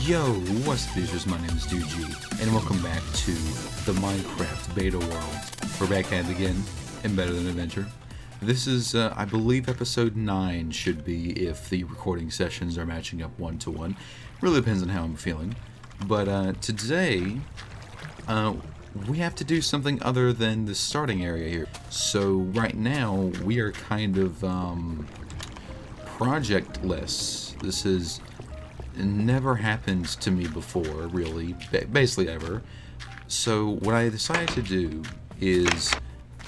Yo, what's up, users? My name is DG, and welcome back to the Minecraft Beta world. We're back at it again, in Better Than Adventure. This is, I believe, episode 9 should be, if the recording sessions are matching up 1-to-1. Really depends on how I'm feeling. But today, we have to do something other than the starting area here. So right now, we are kind of projectless. This has never happened to me before, really, basically ever. So what I decided to do is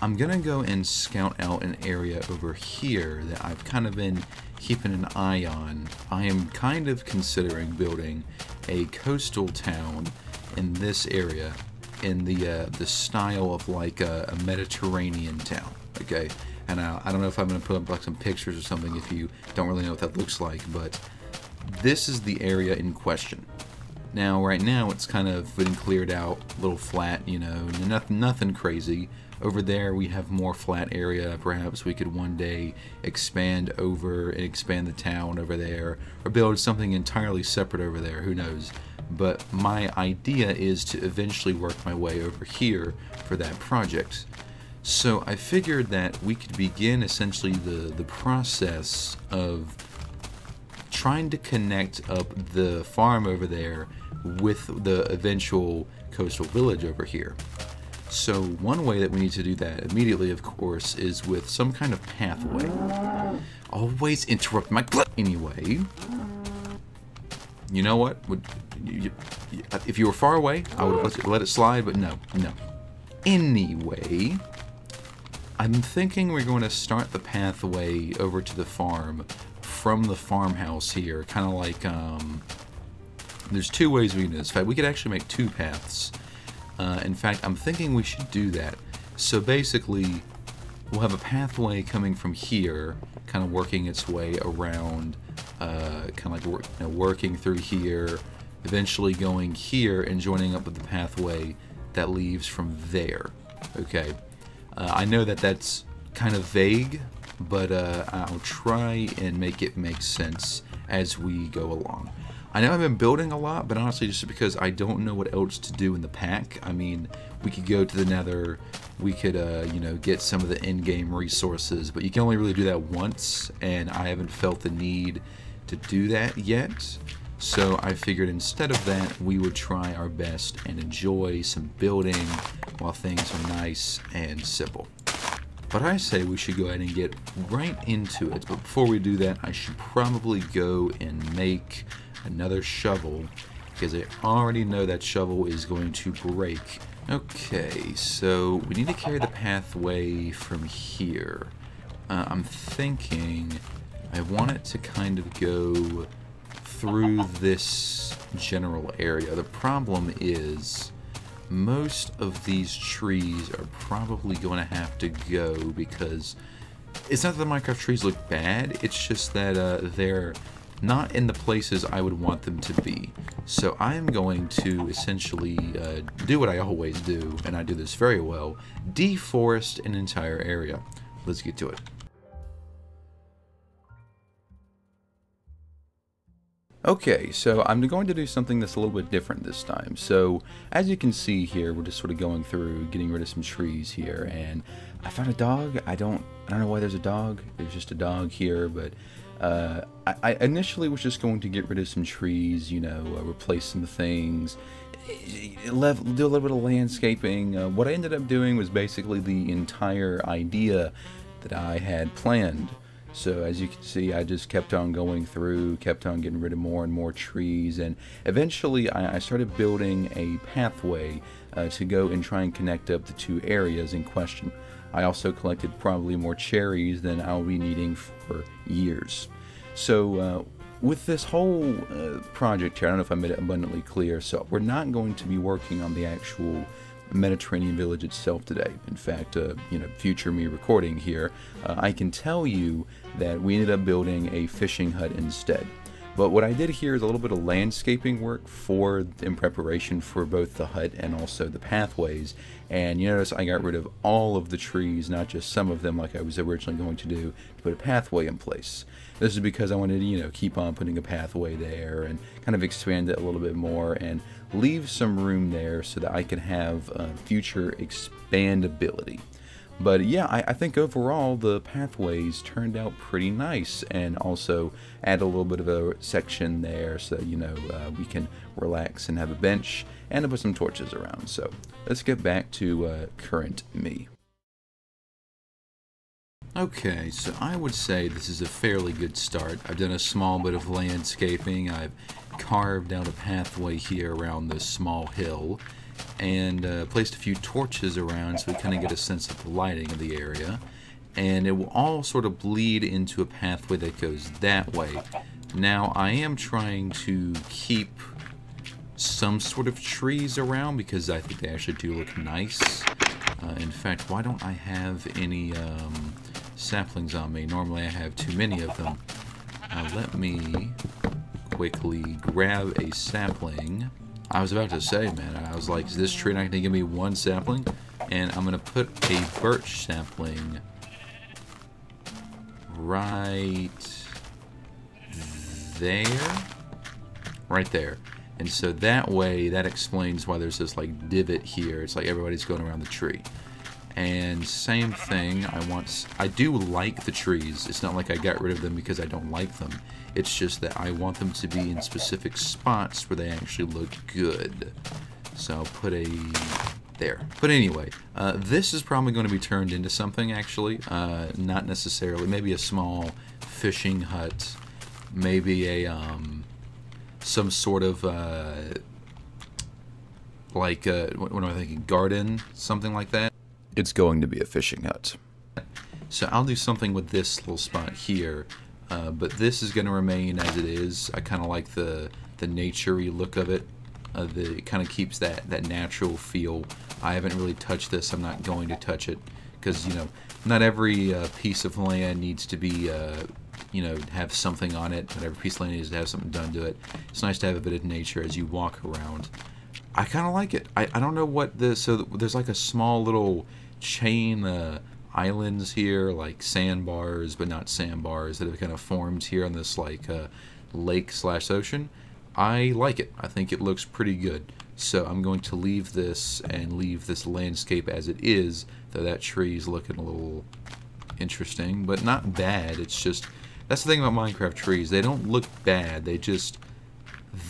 I'm gonna go and scout out an area over here that I've kind of been keeping an eye on. I am kind of considering building a coastal town in this area in the style of like a Mediterranean town, okay? And I don't know if I'm gonna put up like some pictures or something if you don't really know what that looks like, but this is the area in question. Now, right now, it's kind of been cleared out, a little flat, you know, nothing crazy. Over there, we have more flat area. Perhaps we could one day expand over and expand the town over there, or build something entirely separate over there, who knows. But my idea is to eventually work my way over here for that project. So I figured that we could begin essentially the process of trying to connect up the farm over there with the eventual coastal village over here. So one way that we need to do that immediately, of course, is with some kind of pathway. Always interrupt my anyway. You know what? If you were far away, I would have let it slide, but no. Anyway, I'm thinking we're going to start the pathway over to the farm from the farmhouse here, kind of like, there's two ways we can do this. In fact, we could actually make two paths. In fact, I'm thinking we should do that. So basically, we'll have a pathway coming from here, kind of working its way around, kind of like working through here, eventually going here and joining up with the pathway that leaves from there. Okay, I know that that's kind of vague, but I'll try and make it make sense as we go along. I know I've been building a lot, but honestly just because I don't know what else to do in the pack. I mean, we could go to the nether, we could, you know, get some of the in-game resources, but you can only really do that once, and I haven't felt the need to do that yet. So I figured instead of that, we would try our best and enjoy some building while things are nice and simple. But I say we should go ahead and get right into it. But before we do that, I should probably go and make another shovel, because I already know that shovel is going to break. Okay, so we need to carry the pathway from here. I'm thinking I want it to kind of go through this general area. The problem is most of these trees are probably going to have to go, because it's not that the Minecraft trees look bad, it's just that they're not in the places I would want them to be. So I'm going to essentially do what I always do, and I do this very well, deforest an entire area. Let's get to it. Okay, so I'm going to do something that's a little bit different this time. So, as you can see here, we're just sort of going through, getting rid of some trees here, and I found a dog. I don't know why there's a dog. There's just a dog here, but I initially was just going to get rid of some trees, you know, replace some things, do a little bit of landscaping. What I ended up doing was basically the entire idea that I had planned. So as you can see, I just kept on going through, kept on getting rid of more and more trees, and eventually I started building a pathway to go and try and connect up the two areas in question. I also collected probably more cherries than I'll be needing for years. So with this whole project here, I don't know if I made it abundantly clear, so we're not going to be working on the actual Mediterranean village itself today. In fact, you know, future me recording here, I can tell you that we ended up building a fishing hut instead. But what I did here is a little bit of landscaping work in preparation for both the hut and also the pathways. And you notice I got rid of all of the trees, not just some of them like I was originally going to do, to put a pathway in place. This is because I wanted to, you know, keep on putting a pathway there and kind of expand it a little bit more and leave some room there so that I can have future expandability. But yeah, I think overall the pathways turned out pretty nice, and also add a little bit of a section there so you know we can relax and have a bench and to put some torches around. So let's get back to current me. Okay, so I would say this is a fairly good start. I've done a small bit of landscaping. I've carved out a pathway here around this small hill, and placed a few torches around so we kind of get a sense of the lighting of the area. And it will all sort of bleed into a pathway that goes that way. Now, I am trying to keep some sort of trees around because I think they actually do look nice. In fact, why don't I have any saplings on me? Normally I have too many of them. Let me quickly grab a sapling. I was about to say, man, I was like, is this tree not going to give me one sapling? And I'm going to put a birch sapling right there. Right there. And so that way, that explains why there's this like divot here. It's like everybody's going around the tree. And same thing, I do like the trees. It's not like I got rid of them because I don't like them. It's just that I want them to be in specific spots where they actually look good. So I'll put a there. But anyway, this is probably going to be turned into something actually. Not necessarily, maybe a small fishing hut, maybe a some sort of like what am I thinking? Garden, something like that. It's going to be a fishing hut. So I'll do something with this little spot here, but this is going to remain as it is. I kind of like the nature-y look of it. It kind of keeps that natural feel. I haven't really touched this. I'm not going to touch it because, you know, not every piece of land needs to be, you know, have something on it. Not every piece of land needs to have something done to it. It's nice to have a bit of nature as you walk around. I kind of like it. I don't know what so there's like a small little chain islands here, like sandbars, but not sandbars, that have kind of formed here on this like lake/ocean. I like it. I think it looks pretty good. So I'm going to leave this and leave this landscape as it is, though that tree's looking a little interesting, but not bad. It's just, that's the thing about Minecraft trees. They don't look bad.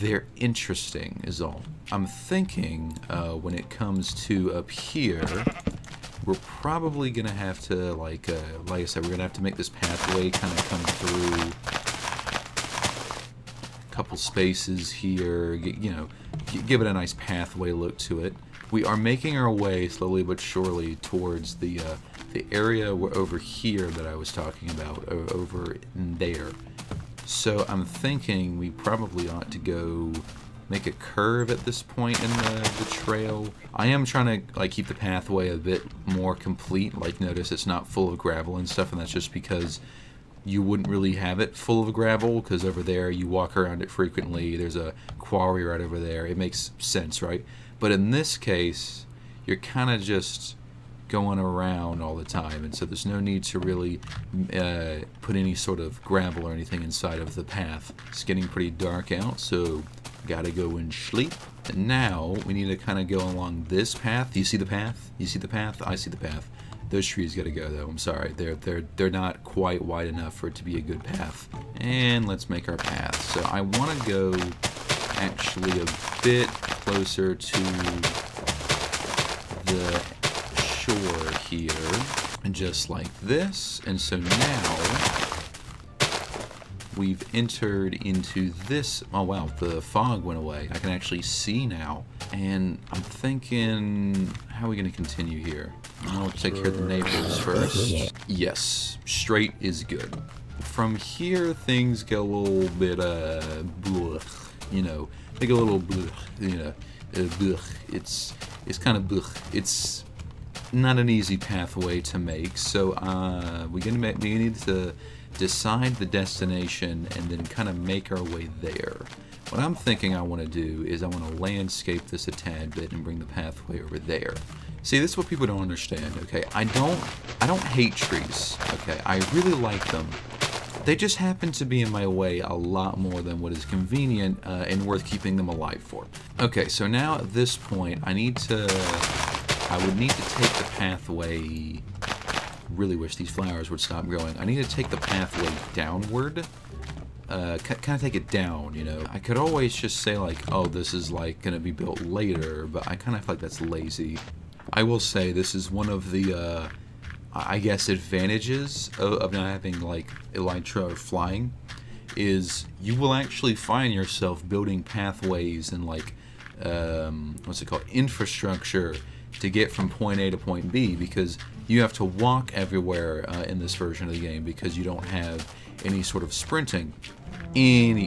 They're interesting is all. I'm thinking when it comes to up here, we're probably gonna have to like I said, we're gonna have to make this pathway kind of come through a couple spaces here, you know, give it a nice pathway look to it. We are making our way slowly but surely towards the area over here that I was talking about, over in there. So I'm thinking we probably ought to go make a curve at this point in the trail. I am trying to like keep the pathway a bit more complete. Like, notice it's not full of gravel and stuff, and that's just because you wouldn't really have it full of gravel, because over there you walk around it frequently. There's a quarry right over there. It makes sense, right? But in this case, you're kind of just going around all the time, and so there's no need to really put any sort of gravel or anything inside of the path. It's getting pretty dark out, so gotta go and sleep. And now we need to kind of go along this path. Do you see the path? You see the path? I see the path. Those trees gotta go though. I'm sorry, they're not quite wide enough for it to be a good path. And let's make our path. So I want to go actually a bit closer to the shore here, and just like this. And so now we've entered into this. Oh wow, the fog went away. I can actually see now. And I'm thinking, how are we going to continue here? I'll take care of the neighbors first. Yes, straight is good. From here, things go a little bit, blech, you know, they go a little blech, you know, blech. It's kind of blech. It's not an easy pathway to make, so we need to decide the destination, and then kind of make our way there. What I'm thinking I want to do is I want to landscape this a tad bit and bring the pathway over there. See, this is what people don't understand, okay? I don't hate trees, okay? I really like them. They just happen to be in my way a lot more than what is convenient and worth keeping them alive for. Okay, so now at this point, I would need to take the pathway. Really wish these flowers would stop growing. I need to take the pathway downward. Kind of take it down, you know. I could always just say like, oh, this is like gonna be built later, but I kind of feel like that's lazy. I will say this is one of the I guess advantages of not having like elytra or flying is you will actually find yourself building pathways and like what's it called, infrastructure to get from point A to point B, because you have to walk everywhere in this version of the game because you don't have any sort of sprinting. No.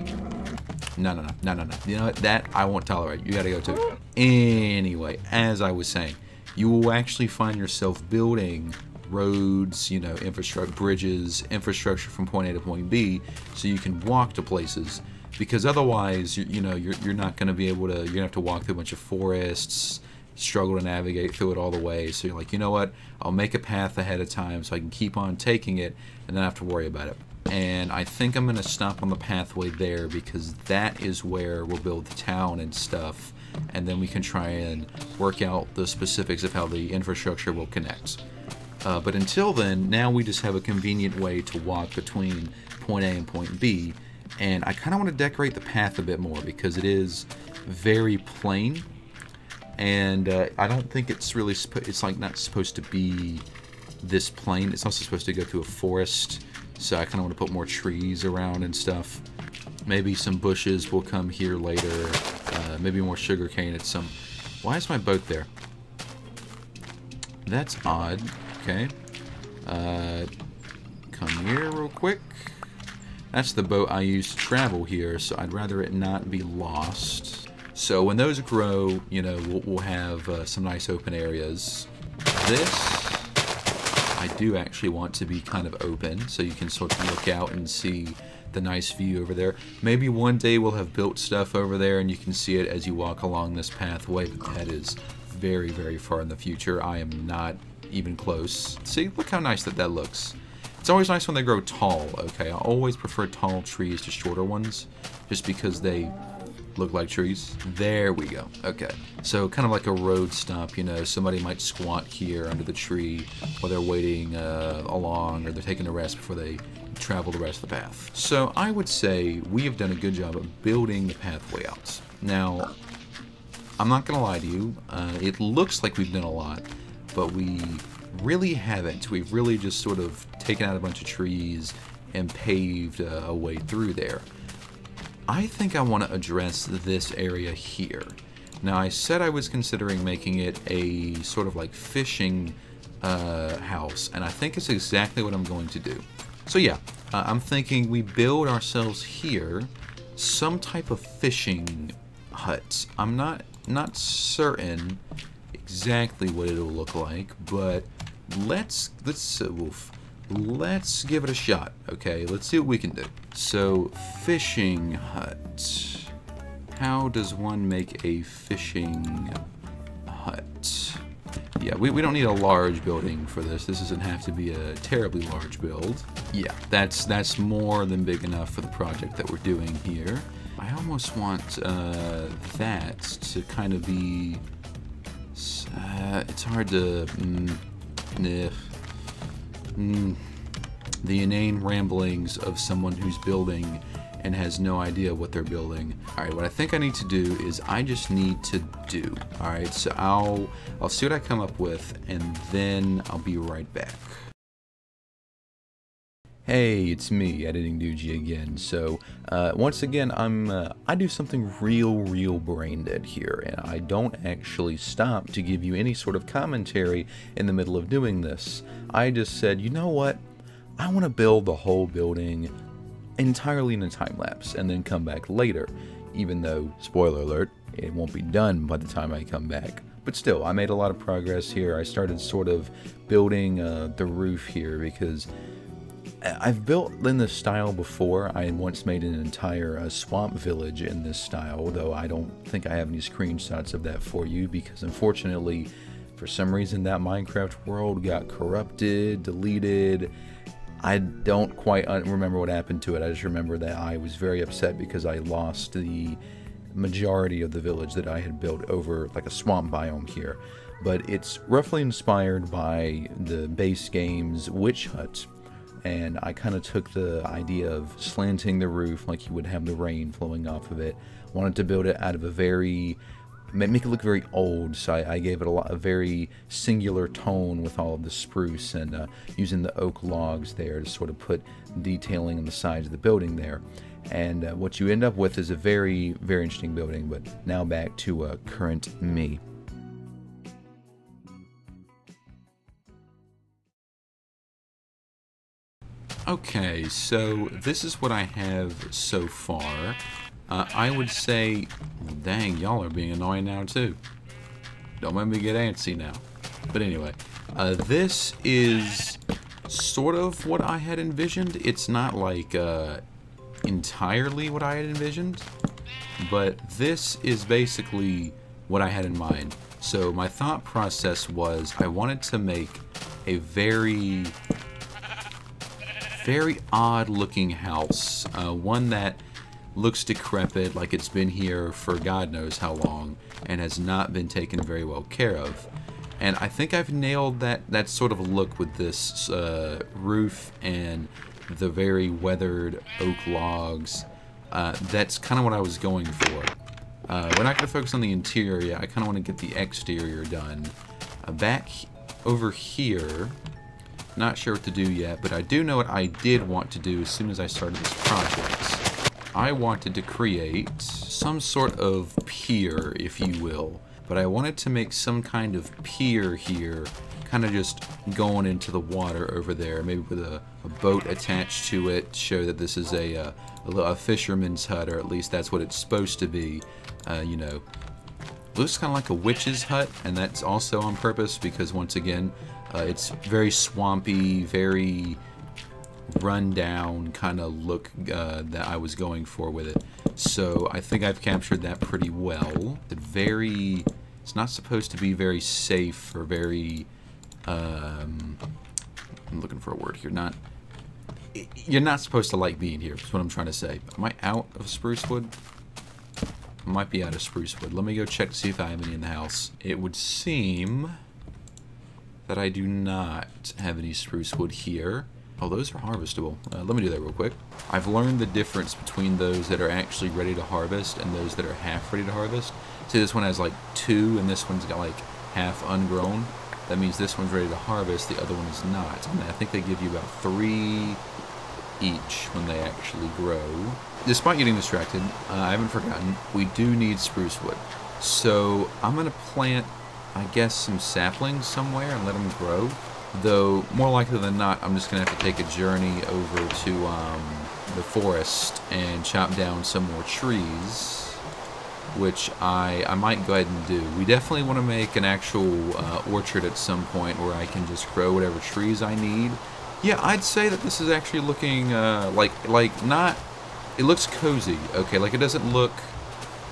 You know what? That I won't tolerate. You gotta go too. Anyway, as I was saying, you will actually find yourself building roads, you know, infrastructure, bridges, infrastructure from point A to point B, so you can walk to places. Because otherwise, you're not going to be able to. You're gonna have to walk through a bunch of forests, struggle to navigate through it all the way. So you're like, you know what? I'll make a path ahead of time so I can keep on taking it and not have to worry about it. And I think I'm going to stop on the pathway there because that is where we'll build the town and stuff. And then we can try and work out the specifics of how the infrastructure will connect. But until then, now we just have a convenient way to walk between point A and point B. And I kind of want to decorate the path a bit more because it is very plain. And I don't think it's really, it's like not supposed to be this plain. It's also supposed to go through a forest. So I kind of want to put more trees around and stuff. Maybe some bushes will come here later. Maybe more sugarcane at some... Why is my boat there? That's odd. Okay. Come here real quick. That's the boat I use to travel here, so I'd rather it not be lost. So when those grow, you know, we'll have some nice open areas. This... I do actually want to be kind of open, so you can sort of look out and see the nice view over there. Maybe one day we'll have built stuff over there and you can see it as you walk along this pathway, but that is very, very far in the future. I am not even close. See, look how nice that looks. It's always nice when they grow tall, okay? I always prefer tall trees to shorter ones, just because they look like trees. There we go. Okay. So kind of like a road stop, you know, somebody might squat here under the tree while they're waiting along, or they're taking a rest before they travel the rest of the path. So I would say we have done a good job of building the pathway out. Now, I'm not gonna lie to you, it looks like we've done a lot, but we really haven't. We've really just sort of taken out a bunch of trees and paved a way through there. I think I want to address this area here. Now, I said I was considering making it a sort of like fishing house, and I think it's exactly what I'm going to do. So yeah, I'm thinking we build ourselves here some type of fishing hut. I'm not certain exactly what it'll look like, but let's give it a shot, okay? Let's see what we can do. So, fishing hut. How does one make a fishing hut? Yeah, we don't need a large building for this. This doesn't have to be a terribly large build. Yeah, that's more than big enough for the project that we're doing here. I almost want that to kind of be... it's hard to... the inane ramblings of someone who's building and has no idea what they're building. Alright, what I think I need to do is I just need to do. Alright, so I'll see what I come up with, and then I'll be right back. Hey, it's me, Editing Doogie again. So, once again, I do something real brain dead here, and I don't actually stop to give you any sort of commentary in the middle of doing this. I just said, you know what? I want to build the whole building entirely in a time lapse, and then come back later. Even though, spoiler alert, it won't be done by the time I come back. But still, I made a lot of progress here. I started sort of building the roof here because I've built in this style before. I once made an entire swamp village in this style, though I don't think I have any screenshots of that for you because unfortunately, for some reason, that Minecraft world got corrupted, deleted. I don't quite remember what happened to it. I just remember that I was very upset because I lost the majority of the village that I had built over like a swamp biome here. But it's roughly inspired by the base game's witch hut. And I kind of took the idea of slanting the roof like you would have the rain flowing off of it. Wanted to build it out of make it look very old, so I gave it a very singular tone with all of the spruce and using the oak logs there to sort of put detailing on the sides of the building there. And what you end up with is a very, very interesting building, but now back to current me. Okay, so this is what I have so far. I would say, dang, y'all are being annoying now too. Don't make me get antsy now. But anyway, this is sort of what I had envisioned. It's not like entirely what I had envisioned, but this is basically what I had in mind. So my thought process was I wanted to make a very odd looking house, one that looks decrepit, like it's been here for God knows how long and has not been taken very well care of. And I think I've nailed that sort of look with this roof and the very weathered oak logs. That's kind of what I was going for. We're not going to focus on the interior yet. I kind of want to get the exterior done. Back over here, not sure what to do yet, but I do know what I did want to do as soon as I started this project. I wanted to create some sort of pier, if you will, but I wanted to make some kind of pier here, kind of just going into the water over there, maybe with a boat attached to it, to show that this is a fisherman's hut, or at least that's what it's supposed to be. You know, looks kind of like a witch's hut, and that's also on purpose because once again, it's very swampy, very run-down kind of look that I was going for with it. So I think I've captured that pretty well. It's not supposed to be very safe or very, I'm looking for a word here, you're not supposed to like being here, is what I'm trying to say. Am I out of spruce wood? I might be out of spruce wood. Let me go check to see if I have any in the house. It would seem that I do not have any spruce wood here. Oh, those are harvestable. Let me do that real quick. I've learned the difference between those that are actually ready to harvest and those that are half ready to harvest. See, this one has like 2 and this one's got like half ungrown. That means this one's ready to harvest, the other one is not. And I think they give you about 3 each when they actually grow. Despite getting distracted, I haven't forgotten, we do need spruce wood. So I'm gonna plant, I guess, some saplings somewhere and let them grow. Though, more likely than not, I'm just going to have to take a journey over to the forest and chop down some more trees, which I might go ahead and do. We definitely want to make an actual orchard at some point where I can just grow whatever trees I need. Yeah, I'd say that this is actually looking it looks cozy, okay? Like, it doesn't look,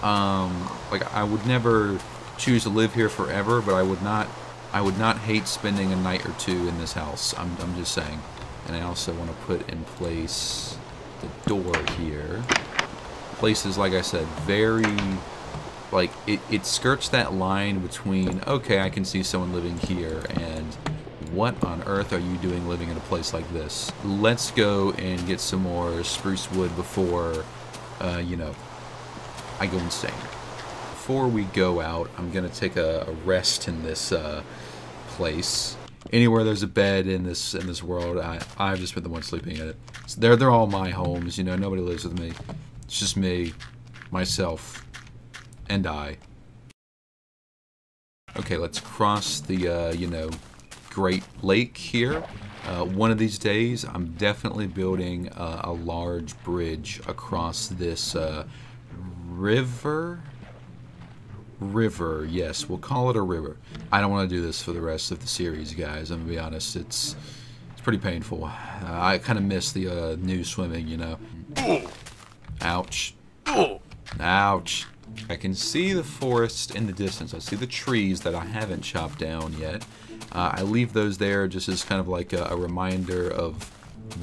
like I would never choose to live here forever, but I would not hate spending a night or 2 in this house. I'm just saying. And I also want to put in place the door here. Places, like I said, very, like, it skirts that line between, okay, I can see someone living here, and what on earth are you doing living in a place like this? Let's go and get some more spruce wood before, you know, I go insane. Before we go out, I'm gonna take a rest in this place. Anywhere there's a bed in this world, I've just been the one sleeping in it. So they're all my homes, you know. Nobody lives with me. It's just me, myself, and I. Okay, let's cross the you know, Great Lake here. One of these days, I'm definitely building a large bridge across this river. Yes, we'll call it a river. I don't want to do this for the rest of the series, guys. I'm gonna be honest, it's pretty painful. I kind of miss the new swimming, you know. Ouch. Ouch. I can see the forest in the distance. I see the trees that I haven't chopped down yet. I leave those there just as kind of like a reminder of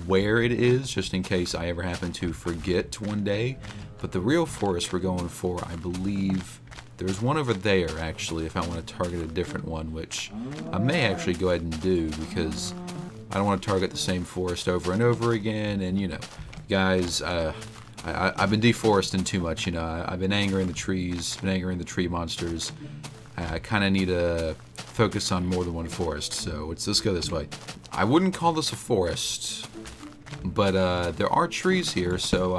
where it is, just in case I ever happen to forget one day. But the real forest we're going for, I believe, there's one over there, actually, if I want to target a different one, which I may actually go ahead and do, because I don't want to target the same forest over and over again. And, you know, guys, I've been deforesting too much, you know. I've been angering the trees, been angering the tree monsters. I kind of need to focus on more than one forest, so let's go this way. I wouldn't call this a forest, but there are trees here, so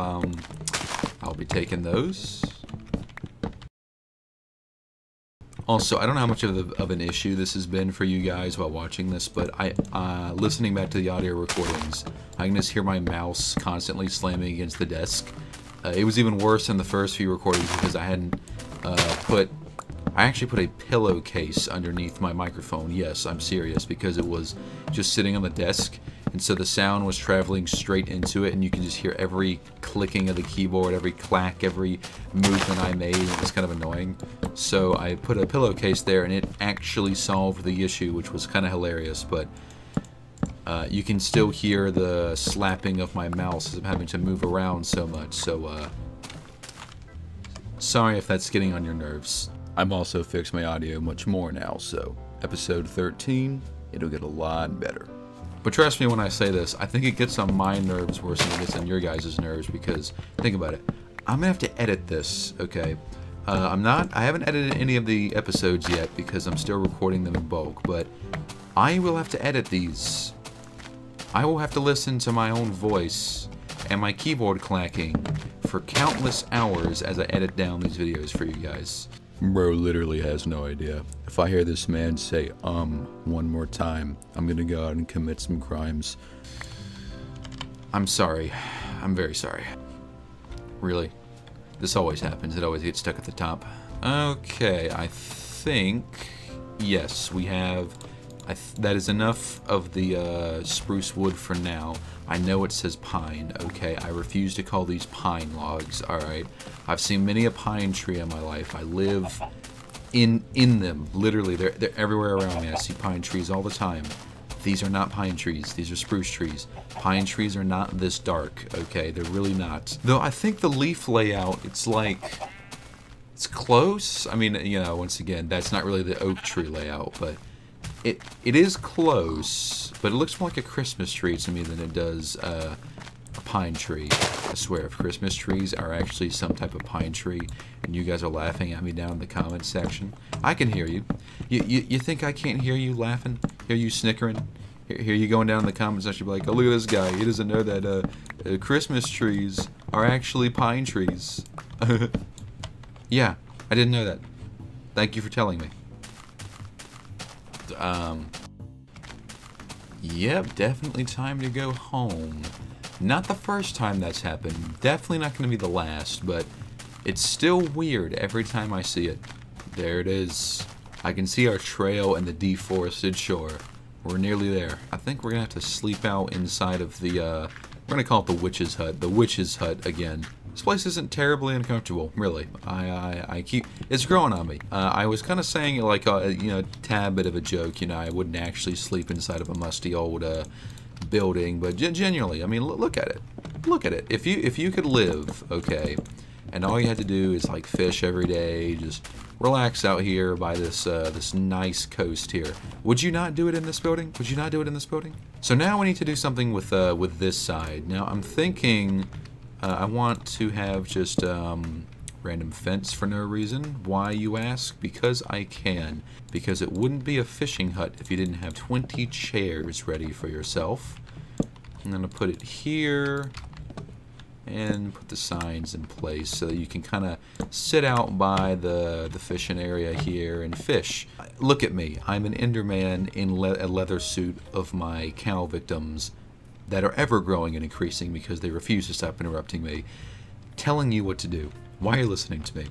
I'll be taking those. Also, I don't know how much of an issue this has been for you guys while watching this, but listening back to the audio recordings, I can just hear my mouse constantly slamming against the desk. It was even worse in the first few recordings because I hadn't I actually put a pillowcase underneath my microphone. Yes, I'm serious, because it was just sitting on the desk, and so the sound was traveling straight into it, and you can just hear every clicking of the keyboard, every clack, every movement I made, and it was kind of annoying. So I put a pillowcase there, and it actually solved the issue, which was kind of hilarious, but you can still hear the slapping of my mouse as I'm having to move around so much, so sorry if that's getting on your nerves. I've also fixed my audio much more now, so episode 13, it'll get a lot better. But trust me when I say this, I think it gets on my nerves worse than it gets on your guys' nerves, because, think about it, I'm gonna have to edit this, okay? I haven't edited any of the episodes yet because I'm still recording them in bulk, but I will have to edit these. I will have to listen to my own voice and my keyboard clacking for countless hours as I edit down these videos for you guys. Bro literally has no idea. If I hear this man say, one more time, I'm gonna go out and commit some crimes. I'm sorry. I'm very sorry. Really. This always happens. It always gets stuck at the top. Okay, I think... Yes, we have... that is enough of the spruce wood for now. I know it says pine, okay? I refuse to call these pine logs, alright? I've seen many a pine tree in my life. I live in them, literally. They're everywhere around me. I see pine trees all the time. These are not pine trees. These are spruce trees. Pine trees are not this dark, okay? They're really not. Though I think the leaf layout, it's like... It's close. I mean, you know, once again, that's not really the oak tree layout, but... It is close, but it looks more like a Christmas tree to me than it does a pine tree. I swear, if Christmas trees are actually some type of pine tree, and you guys are laughing at me down in the comments section, I can hear you. You think I can't hear you laughing? Hear you snickering? Hear you going down in the comments section, be like, oh, look at this guy. He doesn't know that Christmas trees are actually pine trees. Yeah, I didn't know that. Thank you for telling me. Yep, definitely time to go home. Not the first time that's happened, definitely not going to be the last, but it's still weird every time I see it. There it is. I can see our trail and the deforested shore. We're nearly there. I think we're going to have to sleep out inside of the, we're going to call it the witch's hut. The witch's hut again. This place isn't terribly uncomfortable, really. I keep... It's growing on me. I was kind of saying it like, you know, a tad bit of a joke, you know, I wouldn't actually sleep inside of a musty old building, but genuinely, I mean, look at it. Look at it. If you could live, okay, and all you had to do is, like, fish every day, just relax out here by this this nice coast here, would you not do it in this building? Would you not do it in this building? So now we need to do something with this side. Now, I'm thinking... I want to have just random fence for no reason. Why, you ask? Because I can. Because it wouldn't be a fishing hut if you didn't have 20 chairs ready for yourself. I'm going to put it here and put the signs in place so that you can kind of sit out by the fishing area here and fish. Look at me. I'm an Enderman in a leather suit of my cow victims that are ever growing and increasing because they refuse to stop interrupting me, telling you what to do. Why are you listening to me?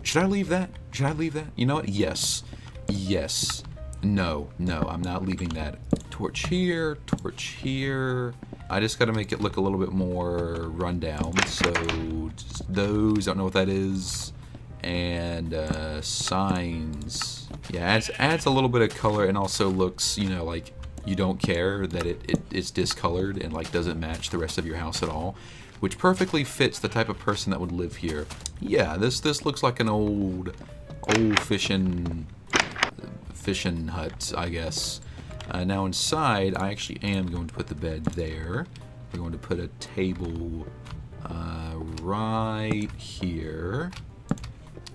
Should I leave that? Should I leave that? You know what? Yes. Yes. No, I'm not leaving that. Torch here, torch here. I just got to make it look a little bit more rundown. So just those, don't know what that is. And signs. Yeah, adds a little bit of color and also looks, you know, like you don't care that it's discolored and like doesn't match the rest of your house at all, which perfectly fits the type of person that would live here. Yeah, this looks like an old fishing hut, I guess. Now inside, I actually am going to put the bed there. We're going to put a table right here,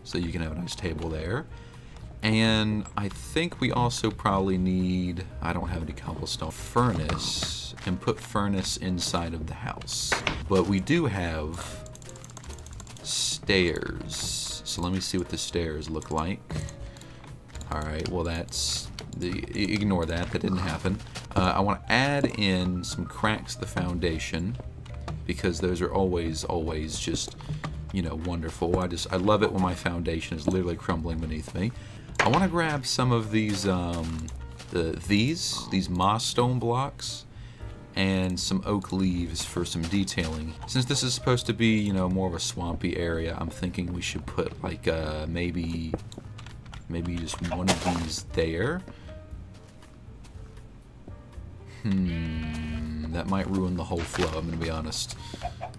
so you can have a nice table there. And I think we also probably need, I don't have any cobblestone, furnace, and put furnace inside of the house. But we do have stairs. So let me see what the stairs look like. Alright, well that's, ignore that, that didn't happen. I want to add in some cracks to the foundation, because those are always just, you know, wonderful. I love it when my foundation is literally crumbling beneath me. I want to grab some of these moss stone blocks and some oak leaves for some detailing. Since this is supposed to be, you know, more of a swampy area, I'm thinking we should put like maybe just one of these there. That might ruin the whole flow, I'm gonna be honest.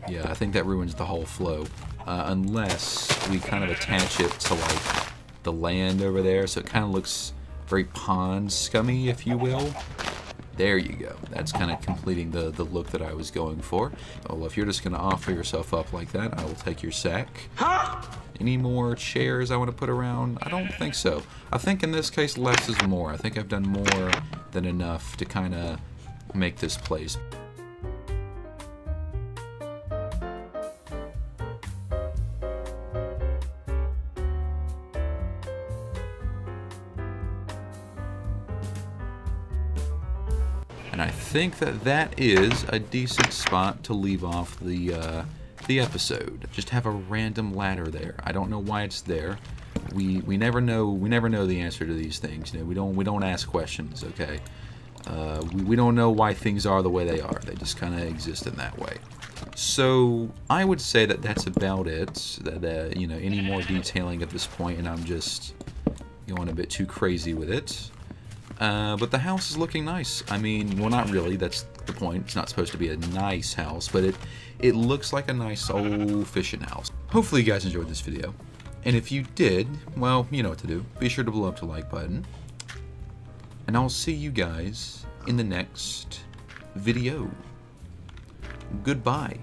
Yeah, I think that ruins the whole flow. Unless we kind of attach it to like the land over there, so it kind of looks very pond scummy, if you will. There you go. That's kind of completing the look that I was going for. Well, if you're just gonna offer yourself up like that, I will take your sack. Any more chairs I want to put around? I don't think so. I think in this case less is more. I think I've done more than enough to kind of make this place. And I think that is a decent spot to leave off the episode. Just have a random ladder there. I don't know why it's there. We never know the answer to these things. You know, we don't ask questions. Okay, we don't know why things are the way they are. They just kind of exist in that way. So I would say that that's about it. That you know, any more detailing at this point, and I'm just going a bit too crazy with it. But the house is looking nice. I mean, well, not really. That's the point. It's not supposed to be a nice house, but it looks like a nice old fishing house. Hopefully you guys enjoyed this video. And if you did, well, you know what to do. Be sure to blow up the like button. And I'll see you guys in the next video. Goodbye.